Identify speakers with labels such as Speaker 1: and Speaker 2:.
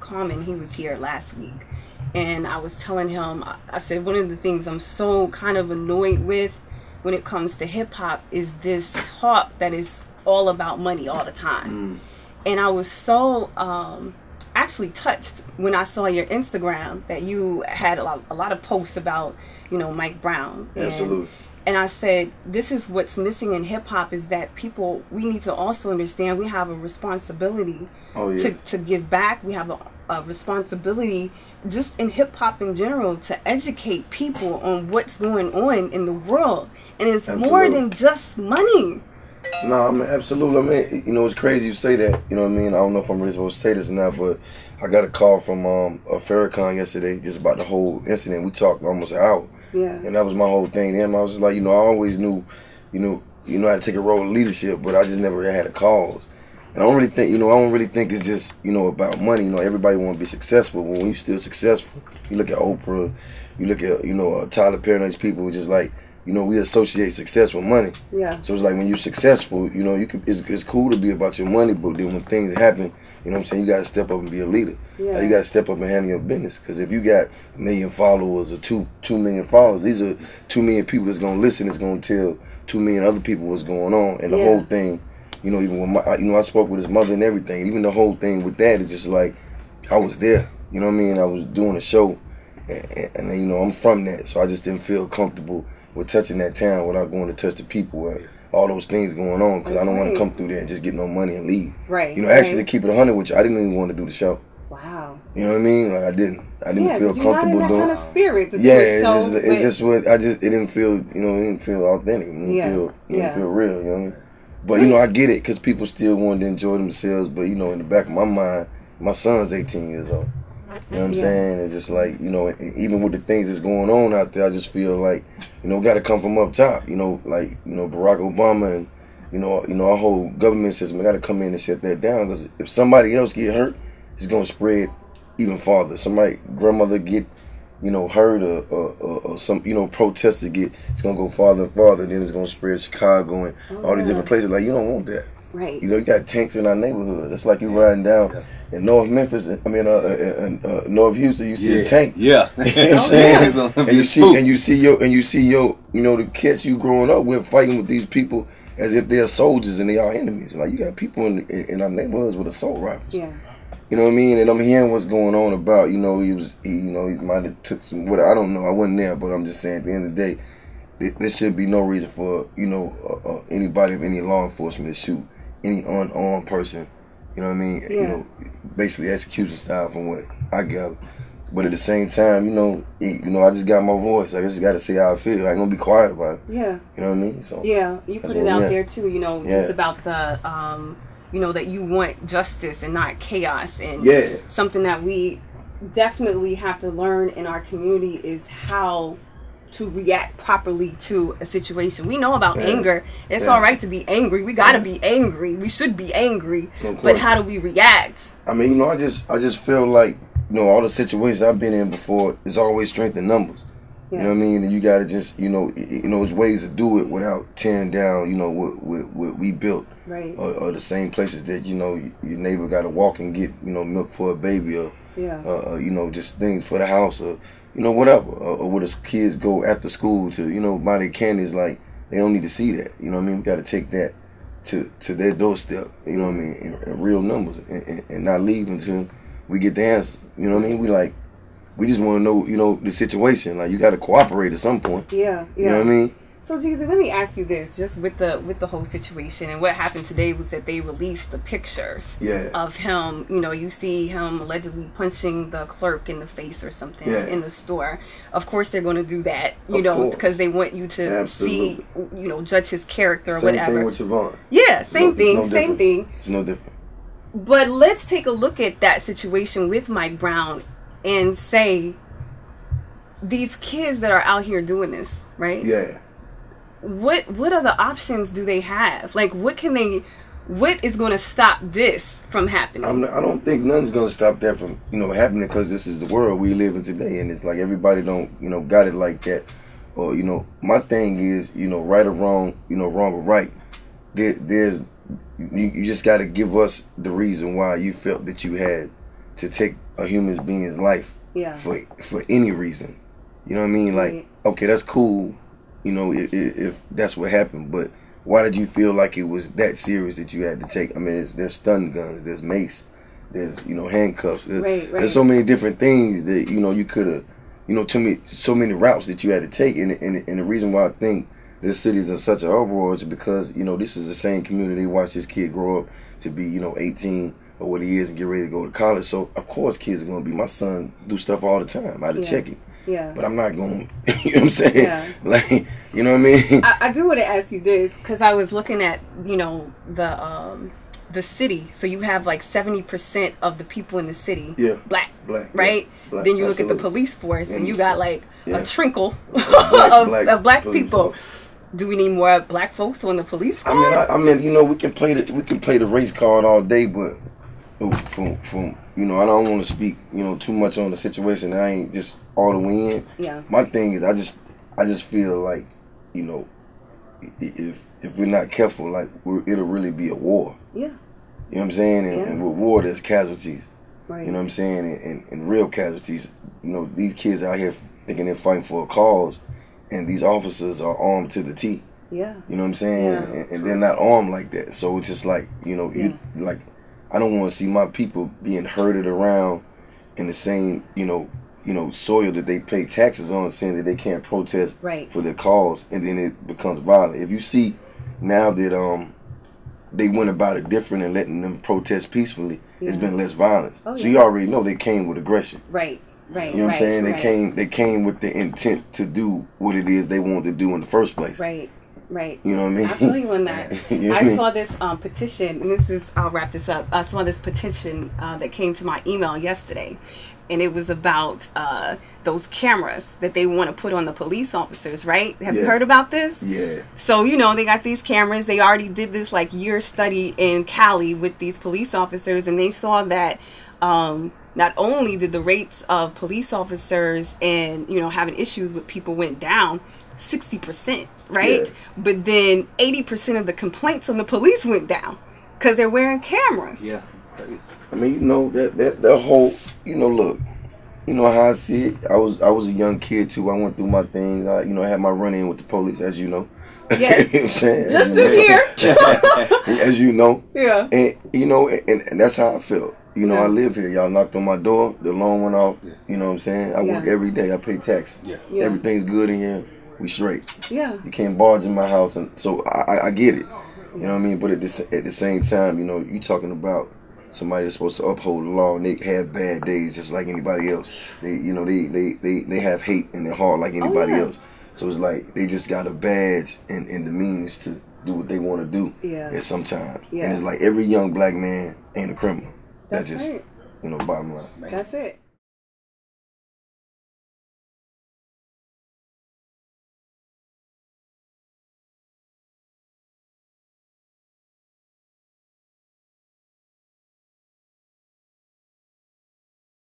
Speaker 1: Common, he was here last week, and I was telling him, I said, one of the things I'm so kind of annoyed with when it comes to hip hop is this talk that is all about money all the time. And I was so actually touched when I saw your Instagram that you had a lot of posts about, you know, Mike Brown.
Speaker 2: Absolutely.
Speaker 1: And I said, this is what's missing in hip hop, is that people, we need to also understand we have a responsibility to give back. We have a responsibility just in hip hop in general to educate people on what's going on in the world. And it's more than just money.
Speaker 2: No, I mean, absolutely. I mean, you know, it's crazy you say that. You know what I mean? I don't know if I'm really supposed to say this or not, but I got a call from Farrakhan yesterday just about the whole incident. We talked almost an hour.
Speaker 1: Yeah.
Speaker 2: And that was my whole thing to him. I was just like, you know, I always knew, you know how to take a role of leadership, but I just never had a cause. And I don't really think it's just, you know, about money. You know, everybody want to be successful. But when you're still successful, you look at Oprah, you look at, you know, Tyler Perry and these people, just like, you know, we associate success with money.
Speaker 1: Yeah.
Speaker 2: So it's like when you're successful, you know, it's cool to be about your money, but then when things happen, you know what I'm saying, you got to step up and be a leader.
Speaker 1: Yeah.
Speaker 2: Like, you got to step up and handle your business. Because if you got 1 million followers or 2 million followers, these are 2 million people that's going to listen, that's going to tell 2 million other people what's going on. And the whole thing, you know, even when I spoke with his mother and everything, even the whole thing with that is just like, I was there. You know what I mean? I was doing a show. And you know, I'm from that. So I just didn't feel comfortable with touching that town without going to touch the people and all those things going on, because I don't want to come through there and just get no money and leave.
Speaker 1: Right.
Speaker 2: You know, actually, to keep it 100 with you, I didn't even want to do the show.
Speaker 1: Wow.
Speaker 2: You know what I mean? Like, I didn't feel comfortable
Speaker 1: not in that
Speaker 2: doing.
Speaker 1: Kind of spirit to do a show.
Speaker 2: It's just what it didn't feel. You know, it didn't feel authentic. It didn't feel real. You know what I mean? But you know, I get it, because people still wanted to enjoy themselves. But you know, in the back of my mind, my son's 18 years old. You know what I'm saying? It's just like, you know, even with the things that's going on out there, I just feel like, you know, got to come from up top. You know, like, you know, Barack Obama and, you know, our whole government system, got to come in and shut that down. Because if somebody else get hurt, it's going to spread even farther. Somebody, grandmother get, you know, hurt or some, you know, protester get, it's going to go farther and farther. Then it's going to spread Chicago and all these different places. Like, you don't want that.
Speaker 1: Right.
Speaker 2: You know, you got tanks in our neighborhood. It's like you riding down in North Memphis, North Houston, you see a tank.
Speaker 3: Yeah.
Speaker 2: You know what I'm saying? And you see your, you know, the kids you growing up with fighting with these people as if they're soldiers and they are enemies. Like, you got people in our neighborhoods with assault rifles.
Speaker 1: Yeah.
Speaker 2: You know what I mean? And I'm hearing what's going on about, you know, he might have took some, I don't know, I wasn't there, but I'm just saying, at the end of the day, there should be no reason for, you know, anybody of any law enforcement to shoot any unarmed person. You know what I mean?
Speaker 1: Yeah.
Speaker 2: You know, basically execution style from what I got. But at the same time, you know, I just got my voice. I just got to say how I feel. I ain't gonna be quiet about it.
Speaker 1: Yeah.
Speaker 2: You know what I mean? So
Speaker 1: yeah, you put it out there too. You know, just about the, you know, that you want justice and not chaos, and something that we definitely have to learn in our community is how to react properly to a situation. We know about anger. It's all right to be angry. We got to be angry. We should be angry. But how do we react?
Speaker 2: I mean, you know, I just feel like, you know, all the situations I've been in before, it's always strength in numbers. You know what I mean? And you got to just, you know, there's ways to do it without tearing down, you know, what we built.
Speaker 1: Right.
Speaker 2: Or the same places that, you know, your neighbor got to walk and get, you know, milk for a baby, or you know, just things for the house, or, you know, whatever, or where the kids go after school to, you know, buy their candies. Like, they don't need to see that. You know what I mean? We got to take that to their doorstep. You know what I mean? In real numbers, and not leave until we get the answer. You know what I mean? We just want to know, you know, the situation. Like, you got to cooperate at some point.
Speaker 1: Yeah.
Speaker 2: You know what I mean?
Speaker 1: So, Jeezy, let me ask you this, just with the whole situation, and what happened today was that they released the pictures of him. You know, you see him allegedly punching the clerk in the face or something in the store. Of course, they're going to do that, you know, because they want you to see, you know, judge his character or whatever.
Speaker 2: Same thing with Javon.
Speaker 1: Yeah, same thing.
Speaker 2: It's no different.
Speaker 1: But let's take a look at that situation with Mike Brown and say, these kids that are out here doing this, right?
Speaker 2: Yeah.
Speaker 1: What other options do they have? Like, what is going to stop this from happening?
Speaker 2: I don't think nothing's going to stop that from, you know, happening, because this is the world we live in today, and it's like everybody don't, you know, got it like that. Or, you know, my thing is, you know, right or wrong, you know, wrong or right, you just got to give us the reason why you felt that you had to take a human being's life for any reason. You know what I mean? Like, okay, that's cool, you know, if that's what happened, but why did you feel like it was that serious that you had to take? I mean, there's stun guns, there's mace, there's, you know, handcuffs. There's so many different things that, you know, you could have, you know, so many routes that you had to take. And the reason why I think this city is in such an uproar is because, you know, this is the same community. Watch this kid grow up to be, you know, 18 or what he is and get ready to go to college. So, of course, kids are going to be, my son do stuff all the time. I had to check him.
Speaker 1: Yeah.
Speaker 2: But I'm not going to, you know what I'm saying?
Speaker 1: Yeah.
Speaker 2: Like, you know what I mean?
Speaker 1: I do want to ask you this, because I was looking at, you know, the city. So you have like 70% of the people in the city black, right?
Speaker 2: Black,
Speaker 1: then you look at the police force and you got like a trickle of black people. Do we need more black folks on the police squad?
Speaker 2: I mean, you know, we can play the race card all day, but from you know, I don't want to speak, you know, too much on the situation. I ain't just all the way in.
Speaker 1: Yeah.
Speaker 2: My thing is, I just feel like, you know, if we're not careful, like it'll really be a war.
Speaker 1: Yeah.
Speaker 2: You know what I'm saying? And with war, there's casualties.
Speaker 1: Right.
Speaker 2: You know what I'm saying? And real casualties. You know, these kids out here thinking they're fighting for a cause, and these officers are armed to the teeth.
Speaker 1: Yeah.
Speaker 2: You know what I'm saying?
Speaker 1: Yeah.
Speaker 2: And they're not armed like that. So it's just like, you know, like, I don't want to see my people being herded around in the same, you know, soil that they pay taxes on, saying that they can't protest for their cause, and then it becomes violent. If you see now that they went about it different and letting them protest peacefully, it's been less violence. So you already know they came with aggression.
Speaker 1: Right.
Speaker 2: You know what I'm saying? They came with the intent to do what it is they wanted to do in the first place.
Speaker 1: Right.
Speaker 2: You know what I mean?
Speaker 1: I feel you on that.
Speaker 2: You know
Speaker 1: I saw this petition, and I'll wrap this up. I saw this petition that came to my email yesterday, and it was about those cameras that they want to put on the police officers, right? Have you heard about this?
Speaker 2: Yeah.
Speaker 1: So, you know, they got these cameras. They already did this like year study in Cali with these police officers, and they saw that not only did the rates of police officers and, you know, having issues with people went down 60%, right? But then 80% of the complaints on the police went down because they're wearing cameras.
Speaker 2: Yeah. I mean, you know, that whole, you know, look, you know how I see it. I was a young kid too. I went through my thing. You know, I had my run-in with the police, as you know.
Speaker 1: Yes.
Speaker 2: You know what I'm saying?
Speaker 1: Just this year.
Speaker 2: As you know.
Speaker 1: Yeah.
Speaker 2: And, you know, and that's how I felt. You know, I live here. Y'all knocked on my door. The alarm went off. You know what I'm saying? I work every day. I pay taxes. Everything's good in here. We straight.
Speaker 1: Yeah.
Speaker 2: You can't barge in my house. And so I get it. You know what I mean? But at the same time, you know, you talking about somebody that's supposed to uphold the law, and they have bad days just like anybody else. They, you know, they have hate in their heart like anybody else. So it's like they just got a badge and the means to do what they want to do at some time. And it's like every young black man ain't a criminal. That's just, you know, bottom line.
Speaker 1: That's it.